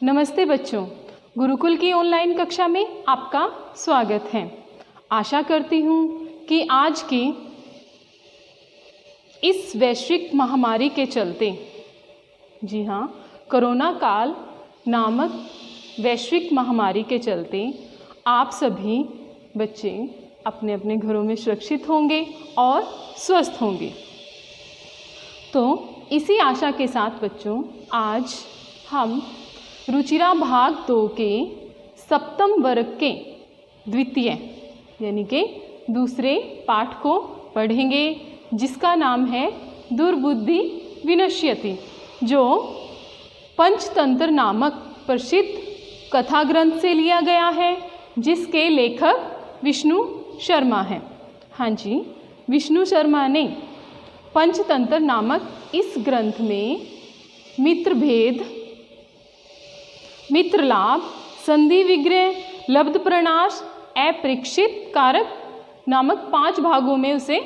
नमस्ते बच्चों, गुरुकुल की ऑनलाइन कक्षा में आपका स्वागत है। आशा करती हूँ कि आज की इस वैश्विक महामारी के चलते, जी हाँ, कोरोना काल नामक वैश्विक महामारी के चलते आप सभी बच्चे अपने अपने घरों में सुरक्षित होंगे और स्वस्थ होंगे। तो इसी आशा के साथ बच्चों, आज हम रुचिरा भाग 2 के सप्तम वर्ग के द्वितीय यानी कि दूसरे पाठ को पढ़ेंगे, जिसका नाम है दुर्बुद्धि विनश्यति, जो पंचतंत्र नामक प्रसिद्ध कथा ग्रंथ से लिया गया है, जिसके लेखक विष्णु शर्मा हैं। हाँ जी, विष्णु शर्मा ने पंचतंत्र नामक इस ग्रंथ में मित्रभेद, मित्रलाभ, संधि विग्रह, लब्ध प्रणाश, अपरीक्षित कारक नामक 5 भागों में उसे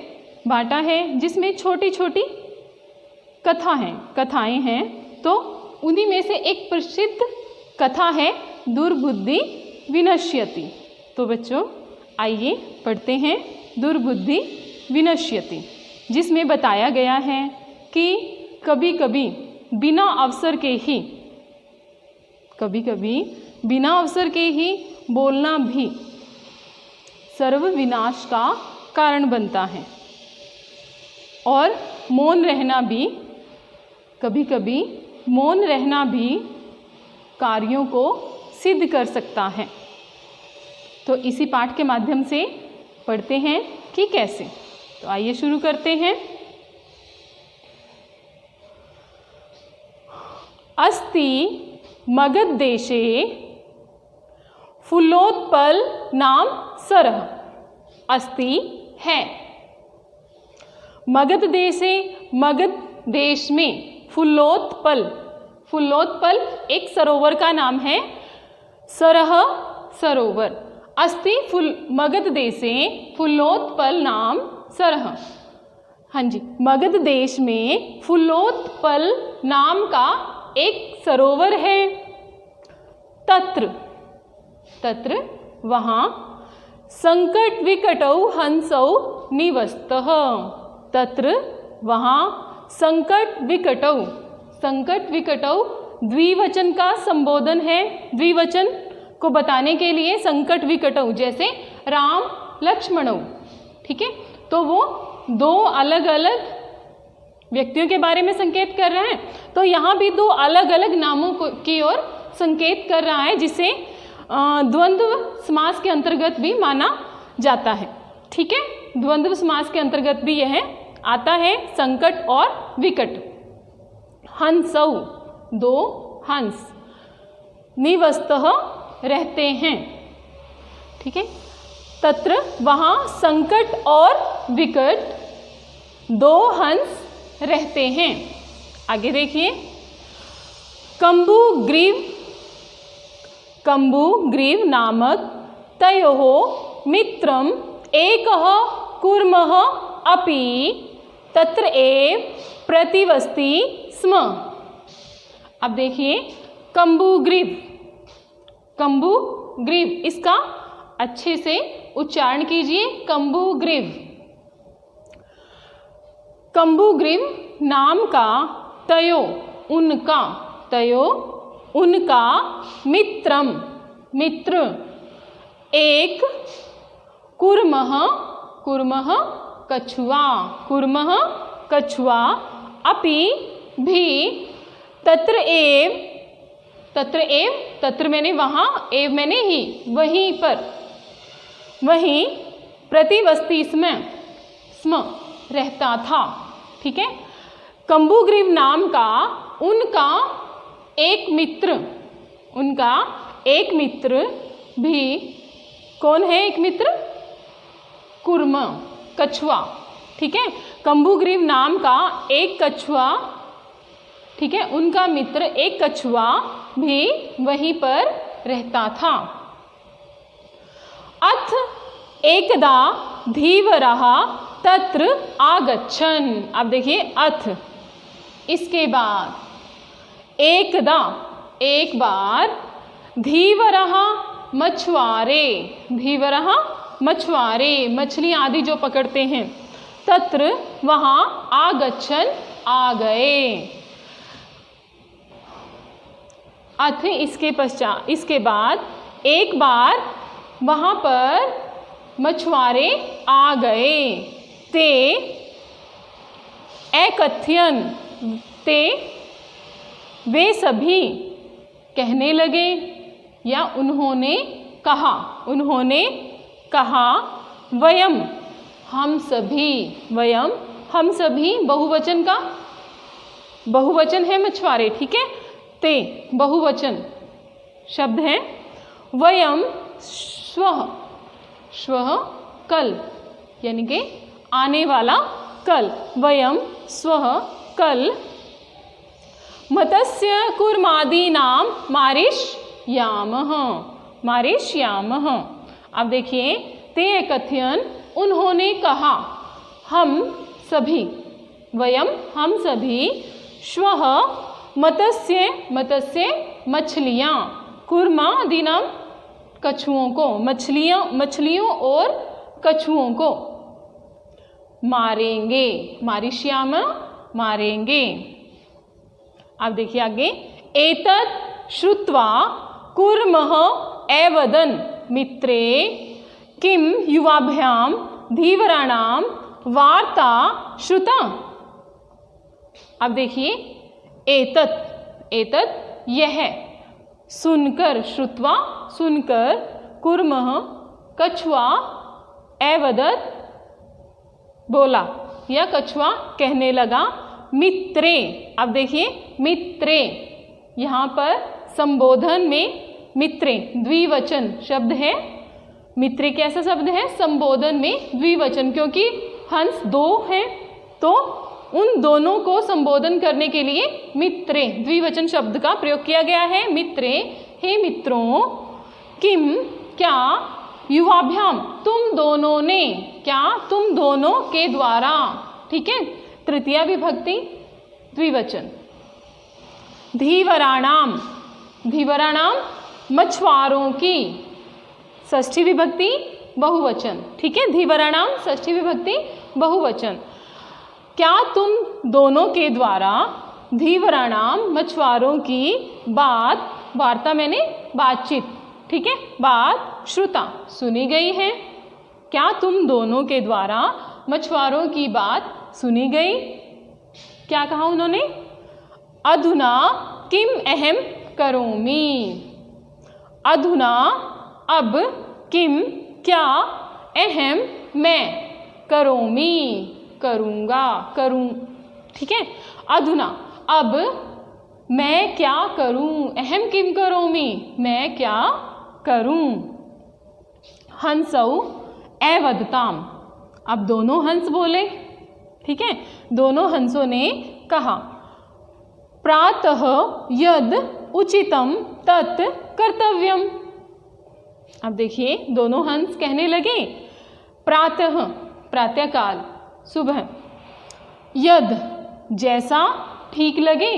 बांटा है, जिसमें छोटी छोटी कथाएं हैं। तो उन्हीं में से एक प्रसिद्ध कथा है दुर्बुद्धि विनश्यति। तो बच्चों आइए पढ़ते हैं दुर्बुद्धि विनश्यति, जिसमें बताया गया है कि कभी कभी बिना अवसर के ही बोलना भी सर्व विनाश का कारण बनता है, और कभी कभी मौन रहना भी कार्यों को सिद्ध कर सकता है। तो इसी पाठ के माध्यम से पढ़ते हैं कि कैसे। तो आइए शुरू करते हैं। अस्ति मगध देशे फुल्लोत्पल नाम सरह। अस्ति है, मगध देश में फुल्लोत्पल एक सरोवर का नाम है, सरह सरोवर। अस्ति मगध देशे फुल्लोत्पल नाम सरह। हाँ जी, मगध देश में फुल्लोत्पल नाम का एक सरोवर है। तत्र वहाँ संकट विकटौ हंसौ निवस्तः। तत्र वहाँ संकट विकटौ द्विवचन का संबोधन है। द्विवचन को बताने के लिए संकट विकटौ, जैसे राम लक्ष्मणौ, ठीक है। तो वो 2 अलग अलग व्यक्तियों के बारे में संकेत कर रहा है, तो यहाँ भी 2 अलग अलग नामों की ओर संकेत कर रहा है, जिसे द्वंद्व समास के अंतर्गत भी माना जाता है, ठीक है। द्वंद्व समास के अंतर्गत भी यह आता है, संकट और विकट। हंसौ 2 हंस, निवस्तः रहते हैं, ठीक है। तत्र वहाँ संकट और विकट 2 हंस रहते हैं। आगे देखिए, कम्बुग्रीव नामक तयोः मित्रम एकः कूर्मः अपि तत्र एव प्रतिवसति स्म। अब देखिए, कम्बुग्रीव, इसका अच्छे से उच्चारण कीजिए, कम्बुग्रीव नाम का उनका मित्र एक कूर्मः कछुआ अपि भी तत्र मैंने वहाँ, एव मैंने ही, वहीं प्रतिवसति स्म रहता था, ठीक है। कम्बुग्रीव नाम का उनका एक मित्र भी, कौन है एक मित्र? कूर्म, कछुआ, ठीक है। कम्बुग्रीव नाम का एक कछुआ, ठीक है, उनका मित्र एक कछुआ भी वहीं पर रहता था। अथ एकदा धीवरः तत्र आगच्छन्। अब देखिए, अथ इसके बाद एकदा, एक बार धीवरः मछुआरे, धीवरः मछुआरे मछली आदि जो पकड़ते हैं, तत्र वहाँ आगच्छन् आ गए। अथ इसके बाद एक बार वहाँ पर मछुआरे आ गए। ते एकथयन्, ते वे सभी कहने लगे या उन्होंने कहा वयम हम सभी, वयम हम सभी बहुवचन है मछुआरे, ठीक है। ते बहुवचन शब्द है। वयम श्वः कल, यानी कि आने वाला कल, वयम स्वः कल मत्स्य कूर्मादीनां मारिष्यामः। अब देखिए, ते कथयन् उन्होंने कहा, हम सभी, वयम हम सभी, श्वः मत्स्य मछलियाँ, कूर्मादीनां कछुओं को, मछलियों और कछुओं को मारेंगे, मारिष्याम मारेंगे। अब देखिए आगे, एतत् श्रुत्वा कूर्मः अवदन् मित्रे किं युवाभ्यां धीवराणां वार्ता श्रुता। अब देखिए, एतत् यह, सुनकर, श्रुत्वा सुनकर, कूर्मः कछुआ, अवदत् बोला या कछुआ कहने लगा, मित्रे। अब देखिए, मित्रे यहाँ पर संबोधन में मित्रे द्विवचन शब्द है। मित्रे कैसा शब्द है? संबोधन में द्विवचन, क्योंकि हंस दो हैं तो उन दोनों को संबोधन करने के लिए मित्रे द्विवचन शब्द का प्रयोग किया गया है। मित्रे, हे मित्रों, किम क्या, युवाभ्याम तुम दोनों ने, क्या तुम दोनों के द्वारा, ठीक है, तृतीया विभक्ति द्विवचन। धीवराणाम, धीवराणाम मछुआरों की, षष्ठी विभक्ति बहुवचन, ठीक है, धीवराणाम षष्ठी विभक्ति बहुवचन। क्या तुम दोनों के द्वारा धीवराणाम मछुआरों की बात, वार्ता मैंने बातचीत, ठीक है, बात श्रुता सुनी गई है। क्या तुम दोनों के द्वारा मछुआरों की बात सुनी गई? क्या कहा उन्होंने? अधुना किम अहम करोमि, अधुना अब, किम क्या, अहम मैं, करोमि करूँगा, करूँ, ठीक है। अधुना अब मैं क्या करूँ, अहम किम करोमि मैं क्या करूँ। हंसौ अवदताम, अब दोनों हंस बोले, ठीक है, दोनों हंसों ने कहा, प्रातः यद उचितम तत् कर्तव्यम। अब देखिए, दोनों हंस कहने लगे, प्रातः प्रातःकाल सुबह, यद जैसा ठीक लगे,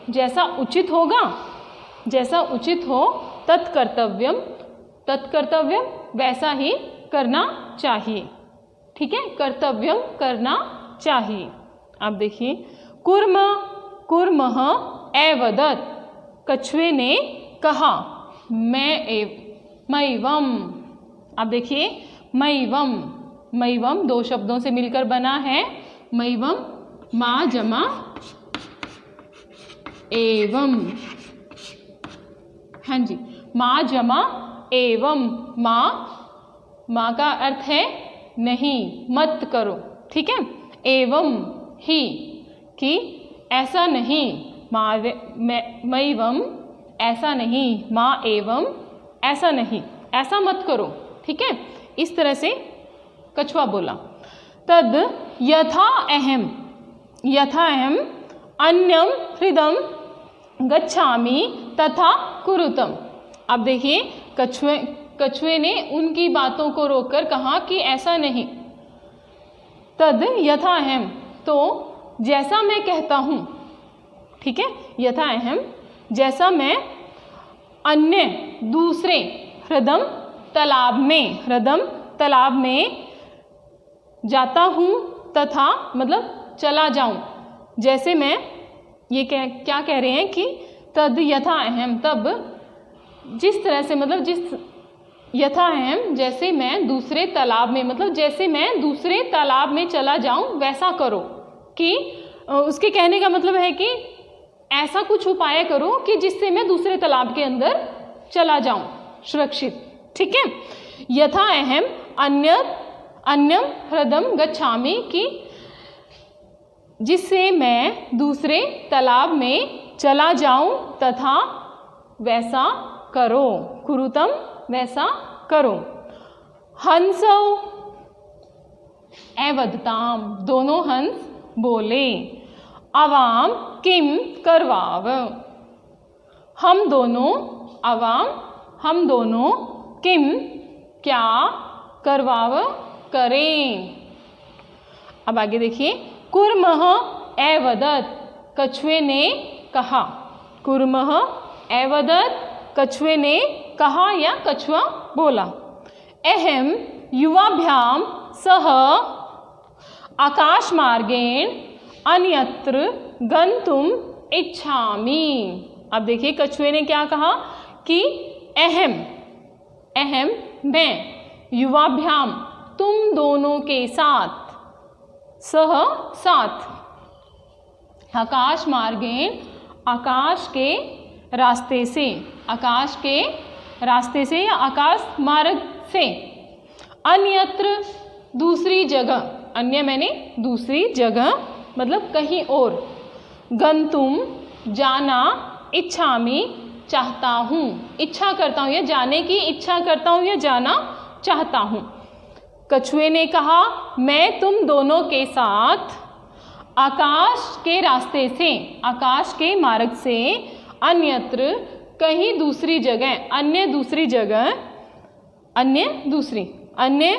जैसा उचित होगा, जैसा उचित हो, तत्कर्तव्यम, तत्कर्तव्यम वैसा ही करना चाहिए, ठीक है, कर्तव्यम करना चाहिए। अब देखिए, कूर्मः अवदत्, कछुए ने कहा, मैवम। अब देखिए, मैवम दो शब्दों से मिलकर बना है। मैवम माँ जमा एवं, हाँ जी, माँ जमा एवं, माँ का अर्थ है नहीं, मत करो, ठीक है, एवं ही, कि ऐसा नहीं, मैवम ऐसा नहीं, माँ एवं ऐसा नहीं, ऐसा मत करो, ठीक है, इस तरह से कछुआ बोला। तद यथा अहम अन्यम हृदम गच्छामि तथा कुरुतम। अब देखिए, कछुए ने उनकी बातों को रोककर कहा कि ऐसा नहीं। तद यथा अहम, तो जैसा मैं कहता हूँ, ठीक है, यथा अहम जैसा मैं अन्य दूसरे ह्रदम तालाब में जाता हूँ तथा मतलब चला जाऊँ। जैसे मैं ये क्या कह रहे हैं कि तद यथा अहम, तब जिस तरह से मतलब जिस यथा अहम जैसे मैं दूसरे तालाब में, मतलब जैसे मैं दूसरे तालाब में चला जाऊं वैसा करो। कि उसके कहने का मतलब है कि ऐसा कुछ उपाय करो कि जिससे मैं दूसरे तालाब के अंदर चला जाऊं सुरक्षित। ठीक है, यथा अहम अन्यम ह्रदम गच्छामि, कि जिससे मैं दूसरे तालाब में चला जाऊं तथा वैसा करो, कुरुतम वैसा करो। हंसौ एवदताम, दोनों हंस बोले। अवाम किम करवाव, हम दोनों किम क्या करवाव करें। अब आगे देखिए, कुर्मः एवदत, कछुए ने कहा। कुर्मः एवदत, कछुए ने कहा या कछुआ बोला। अहम युवाभ्याम सह आकाश मार्गेण अन्यत्र गंतुम इच्छामि। अब देखिए कछुए ने क्या कहा कि अहम मैं, युवाभ्याम तुम दोनों के साथ, सह साथ, आकाश मार्गेण आकाश के रास्ते से, या आकाश मार्ग से, अन्यत्र दूसरी जगह, अन्य मैंने दूसरी जगह मतलब कहीं और, गंतुम जाना, इच्छामि चाहता हूँ, इच्छा करता हूँ या जाने की इच्छा करता हूँ या जाना चाहता हूँ। कछुए ने कहा मैं तुम दोनों के साथ आकाश के रास्ते से, आकाश के मार्ग से, अन्यत्र कहीं दूसरी जगह, अन्य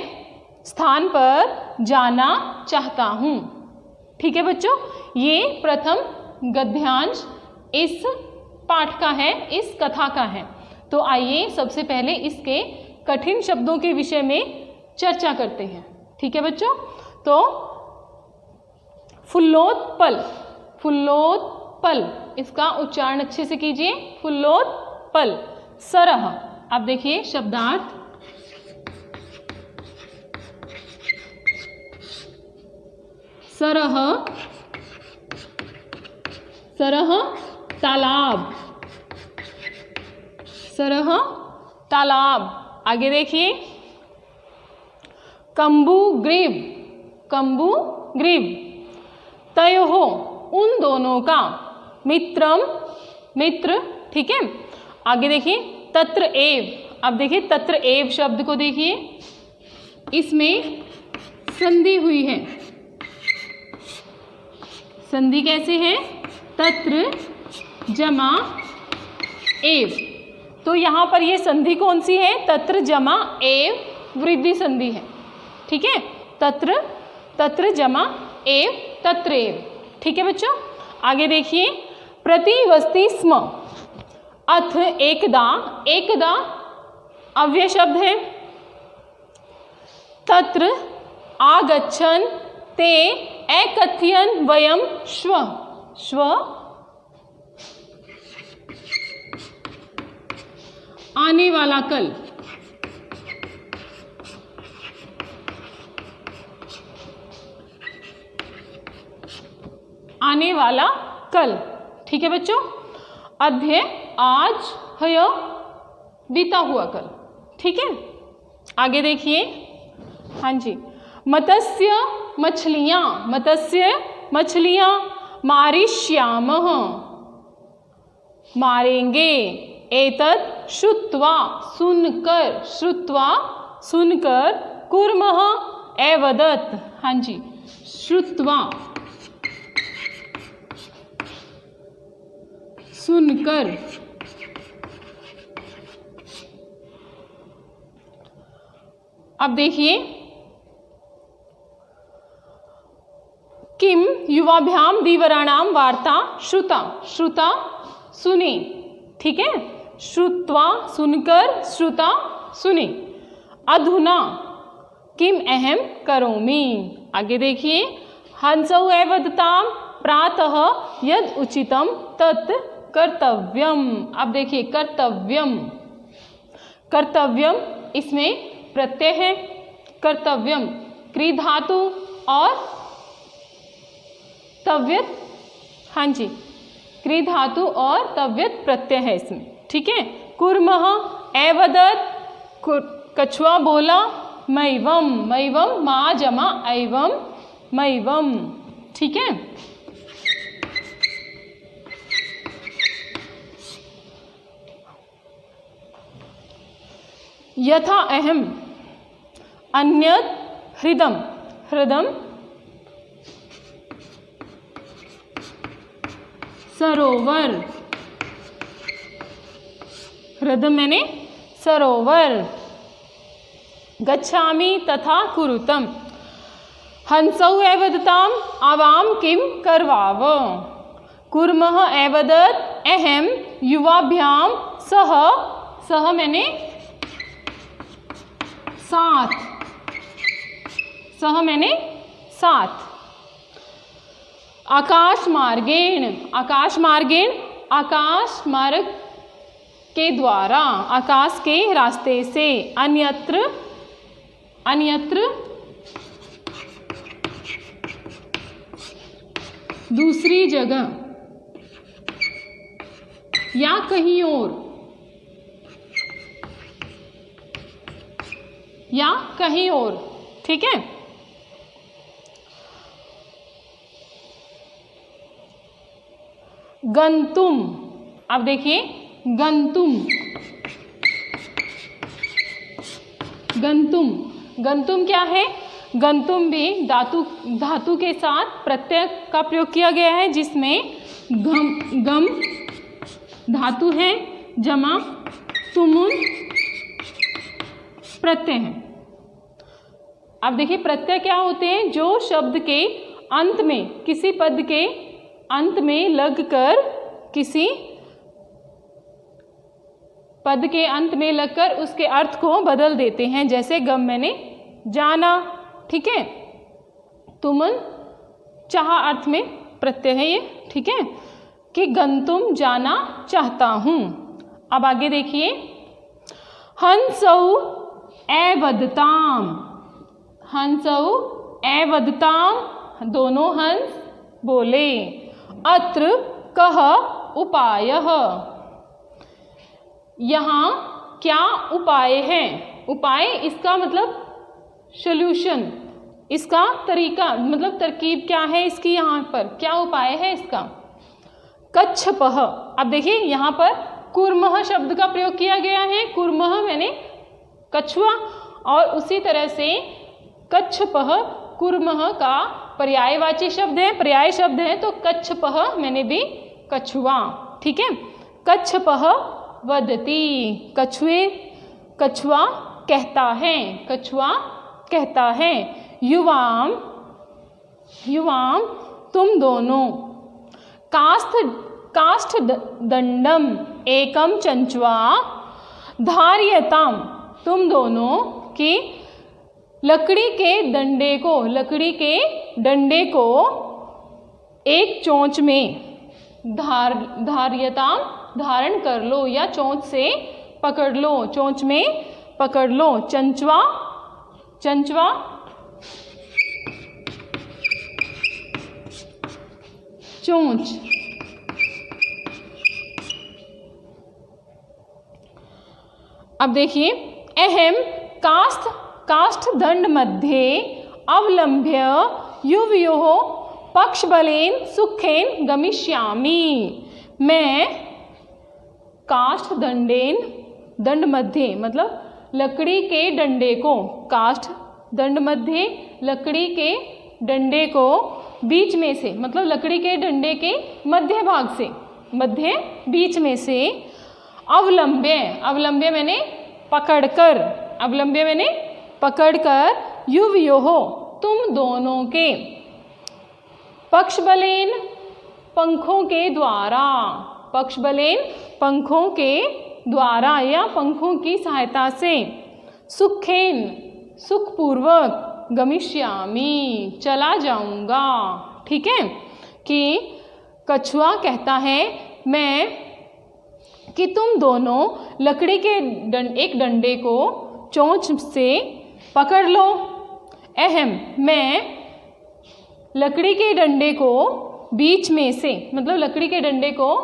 स्थान पर जाना चाहता हूँ। ठीक है बच्चों, ये प्रथम गद्यांश इस पाठ का है, इस कथा का है। तो आइए सबसे पहले इसके कठिन शब्दों के विषय में चर्चा करते हैं। ठीक है बच्चों, तो फुल्लोत्पल, इसका उच्चारण अच्छे से कीजिए, फुल्लोत्पल। सरह, अब देखिए शब्दार्थ, सरह तालाब, तालाब। आगे देखिए कंबुग्रीव, तयोः उन दोनों का, मित्र। ठीक है, आगे देखिए तत्र एव, अब देखिए तत्र एव शब्द को देखिए, इसमें संधि हुई है। संधि कैसे है, तत्र जमा एव, तो यहाँ पर ये संधि कौन सी है, तत्र जमा एव वृद्धि संधि है। ठीक है, तत्र जमा एव तत्र एव। ठीक है बच्चों, आगे देखिए प्रतिवस्ति स्म, अथ एकदा अव्यय शब्द है। तत्र आगच्छन् ते एकथयन् वयं श्व, आने वाला कल। आने वाला कल। ठीक है बच्चों, अध्यय आज, हय बीता हुआ कल। ठीक है, आगे देखिए, हाँ जी, मत्स्य मछलियां मारिष्यामः, मारेंगे। एतत् श्रुत्वा, सुनकर, कुर्मः एवदत्, हाँ जी, श्रुत्वा सुनकर। अब देखिए किम युवाभ्याम दीवराणाम वार्ता श्रुता सुनी। ठीक है, श्रुत्वा सुनकर, श्रुता सुने। अधुना किम अहम करोमि। आगे देखिए, हंसौ वदताम प्रातः यद उचितम तत् कर्तव्यम। अब देखिए कर्तव्यम, कर्तव्यम इसमें प्रत्यय है, कर्तव्यम क्री धातु और तव्यत, हाँ जी क्री धातु और तव्यत प्रत्यय है इसमें, ठीक है। कुर्मः एवदत, कछुआ बोला, मैवम, मैवम मा जमा एवं मैवम, ठीक है। यथा अहम, अन्यत हृदम, हृदम सरोवर, हृदम मैंने सरोवर। गच्छामि तथा कुरुतम, हंसौ एवदताम आवाम किम करवाव। कुर्मः एवदत अहम युवाभ्याम सह, सह मैंने साथ, सह मैंने साथ। आकाश मार्गेण, आकाश मार्गेण आकाश मार्ग के द्वारा, आकाश के रास्ते से। अन्यत्र, अन्यत्र दूसरी जगह या कहीं और, या कहीं और, ठीक है। गंतुम, अब देखिए गंतुम, गंतुम, गंतुम क्या है। गंतुम भी धातु के साथ प्रत्यय का प्रयोग किया गया है, जिसमें गम धातु है, जमा तुमुन प्रत्यय है। अब देखिए प्रत्यय क्या होते हैं, जो शब्द के अंत में, किसी पद के अंत में लगकर, किसी पद के अंत में लगकर उसके अर्थ को बदल देते हैं। जैसे गम मैंने जाना, ठीक है। तुमन चाह अर्थ में प्रत्यय है ये, ठीक है, कि गंतुम जाना चाहता हूँ। अब आगे देखिए, हंसौ एवदताम, हंसौ एवदताम दोनों हंस बोले। अत्र कह उपायः, यहाँ क्या उपाय है। उपाय इसका मतलब सॉल्यूशन, इसका तरीका मतलब तरकीब क्या है इसकी, यहाँ पर क्या उपाय है इसका। कच्छपः, अब देखिए यहाँ पर कुर्मः शब्द का प्रयोग किया गया है। कुर्मः मैंने कछुआ, और उसी तरह से कच्छपः कुर्मः का पर्यायवाची शब्द है, पर्याय शब्द है, तो कच्छपः मैंने भी कछुआ, ठीक है। कच्छपः वदति, कछुए, कछुआ कहता है, कछुआ कहता है। युवाम, युवाम तुम दोनों। काष्ठ दंडम एकम चंचुआ धार्यताम, तुम दोनों की लकड़ी के डंडे को, लकड़ी के डंडे को एक चोंच में धार्यताम धारण कर लो, या चोंच से पकड़ लो, चोंच में पकड़ लो। चंचुआ, चंचुआ चोंच। अब देखिए, अहम काष्ठ दंड मध्ये अवलंब्य युवयोः पक्षबलेन सुखेन गमिष्यामि। मैं काष्ठ दंड मध्य मतलब लकड़ी के डंडे को, काष्ठ दंड मध्य लकड़ी के डंडे को बीच में से, मतलब लकड़ी के डंडे के मध्य भाग से, मध्य बीच में से, अवलंब्य, अवलंब्य मैंने पकड़कर, अवलंब्य मैंने पकड़कर, युवयोः तुम दोनों के, पक्षबलेन पंखों के द्वारा, पक्षबलेन पंखों के द्वारा या पंखों की सहायता से सुखेन सुखपूर्वक गमिष्यामि चला जाऊंगा। ठीक है, कि कछुआ कहता है मैं कि तुम दोनों लकड़ी के एक डंडे को चोंच से पकड़ लो। अहम मैं लकड़ी के डंडे को बीच में से मतलब लकड़ी के डंडे को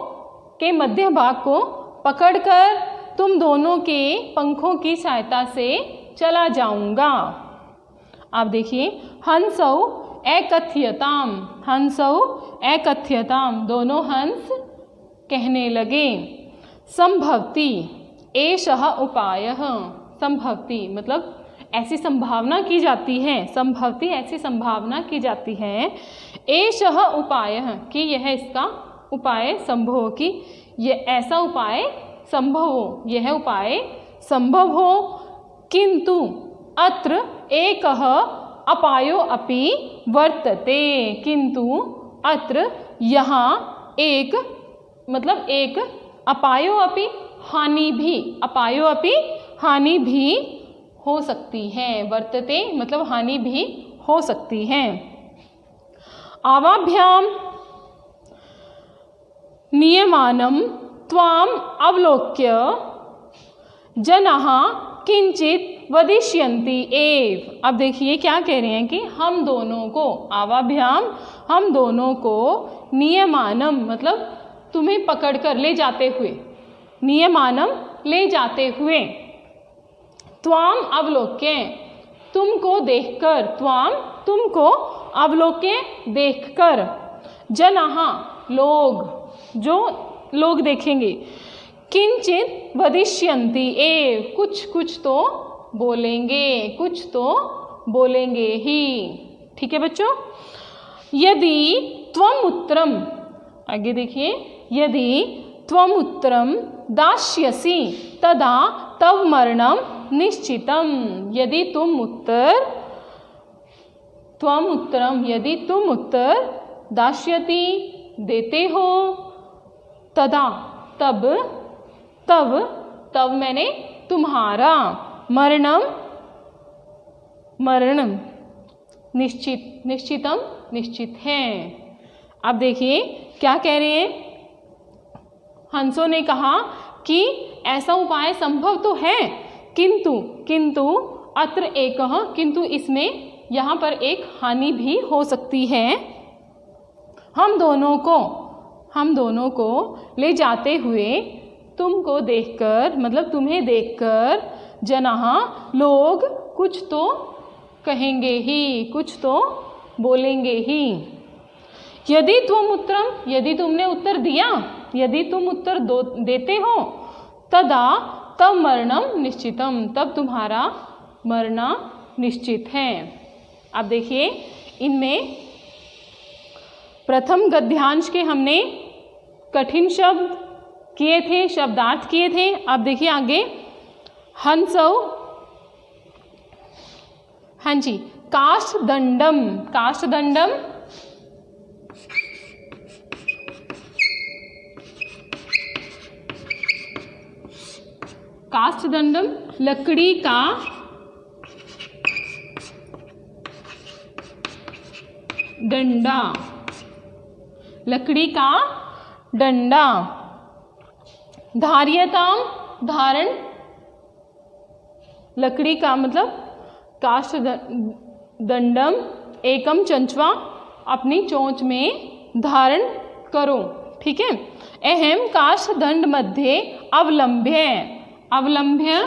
के मध्य भाग को पकड़कर तुम दोनों के पंखों की सहायता से चला जाऊंगा। आप देखिए, हंसौ एकथ्यताम, हंसौ एकथ्यताम, दोनों हंस कहने लगे। संभवती एषः उपायः, संभवती मतलब ऐसी संभावना की जाती है, संभवती ऐसी संभावना की जाती है। एषः उपायः कि यह इसका उपाय संभव हो, कि यह ऐसा उपाय संभव हो, यह उपाय संभव हो। किंतु अत्र एकः अपायो अपि वर्तते, किंतु अत्र यहाँ एक मतलब एक अपायो अपि हानि भी, अपायो अपि हानि भी हो सकती है। वर्तते मतलब हानि भी हो सकती है। आवाभ्याम नियमानं त्वाम अवलोक्य जनाः किंचित वदिष्यन्ति एव। अब देखिए क्या कह रहे हैं कि हम दोनों को, आवाभ्याम हम दोनों को, नियमानम मतलब तुम्हें पकड़ कर ले जाते हुए, नियमानम ले जाते हुए, त्वाम अवलोक्य तुमको देखकर, त्वाम तुमको, अवलोक्य देखकर, जनाः लोग, जो लोग देखेंगे, किंचित वदिष्यन्ति एव कुछ कुछ तो बोलेंगे, कुछ तो बोलेंगे ही। ठीक है बच्चों, यदि त्वम उत्तरम, आगे देखिए, यदि त्वम उत्तरम दास्यसि तदा तव मरणम निश्चितम। यदि तुम उत्तर, त्वम उत्तरम यदि तुम उत्तर, दास्यति देते हो, तदा तब, तब, तब मैंने तुम्हारा, मरणम मरण, निश्चित, निश्चितम निश्चित है। अब देखिए क्या कह रहे हैं, हंसों ने कहा कि ऐसा उपाय संभव तो है, किंतु, किंतु अत्र एकः, किंतु इसमें यहाँ पर एक हानि भी हो सकती है। हम दोनों को ले जाते हुए तुमको देखकर मतलब तुम्हें देखकर, जनाः लोग कुछ तो कहेंगे ही, कुछ तो बोलेंगे ही। यदि तुम उत्तरम, यदि तुमने उत्तर दिया, यदि तुम उत्तर देते हो, तदा तब मरणम निश्चितम, तब तुम्हारा मरना निश्चित है। अब देखिए इनमें प्रथम गद्यांश के हमने कठिन शब्द किए थे, शब्दार्थ किए थे। अब देखिए आगे, हंसौ, हाँ जी, काष्ठदंडम, काष्ठदंडम काष्ठदंडम लकड़ी का डंडा, लकड़ी का डंडा। धार्यताम धारण, लकड़ी का मतलब काष्ठदंडम एकम चंचवा, अपनी चोंच में धारण करो। ठीक है, अहम काष्ठदंड मध्ये अवलंब्य, अवलंब्य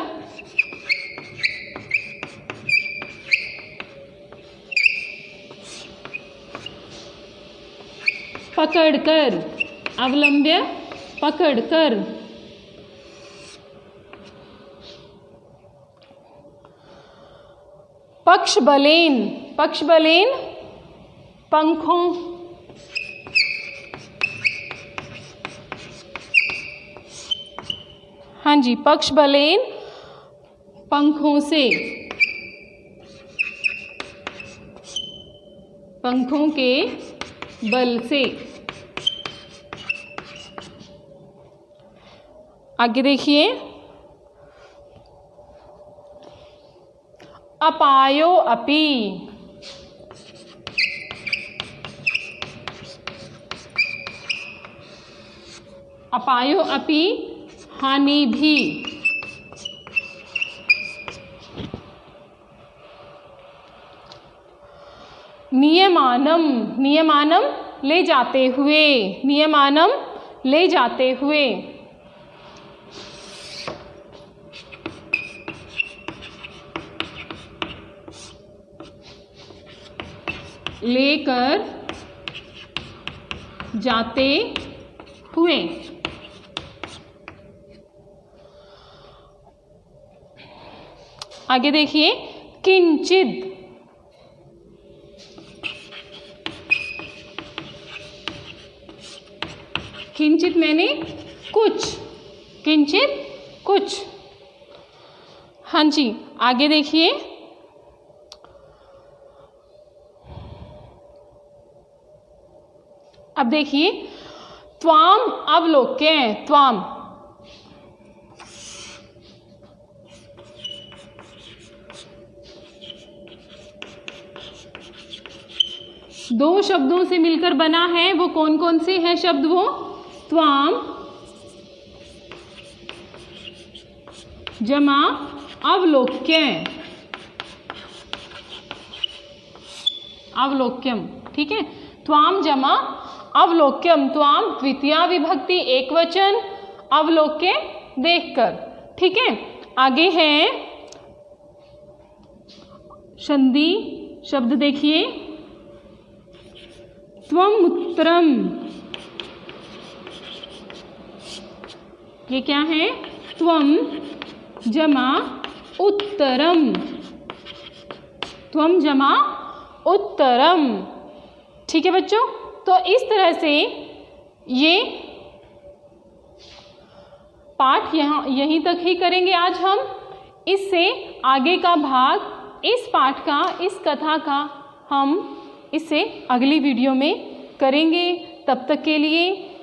पकड़कर, अवलंब्य पकड़कर। पक्षबलेन, पक्षबलेन पंखों, हाँ जी, पक्षबलेन पंखों से, पंखों के बल से। आगे देखिए, अपायो अपि, अपायो अपि हानि भी, नियमानम, नियमानम ले जाते हुए, नियमानम ले जाते हुए, लेकर जाते हुए। आगे देखिए, किंचित, किंचित मैंने कुछ, किंचित कुछ। हाँ जी, आगे देखिए, अब देखिए, त्वाम अवलोक्य, त्वाम, दो शब्दों से मिलकर बना है, वो कौन कौन से हैं शब्द? वो त्वाम जमा अवलोक्य, अवलोक्यम, ठीक है। त्वाम जमा अवलोक्यम, त्वाम द्वितीया विभक्ति एकवचन, अवलोक्य देखकर, ठीक है। आगे है संधि शब्द, देखिए, त्वम उत्तरम, ये क्या है? त्वम जमा उत्तरम, त्वम जमा उत्तरम, ठीक है बच्चों। तो इस तरह से ये पाठ यहीं तक ही करेंगे आज हम। इससे आगे का भाग इस पाठ का, इस कथा का हम इससे अगली वीडियो में करेंगे। तब तक के लिए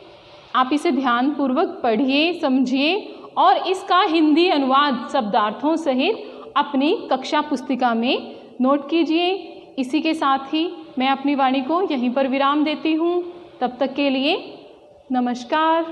आप इसे ध्यानपूर्वक पढ़िए, समझिए और इसका हिंदी अनुवाद शब्दार्थों सहित अपनी कक्षा पुस्तिका में नोट कीजिए। इसी के साथ ही मैं अपनी वाणी को यहीं पर विराम देती हूँ। तब तक के लिए नमस्कार।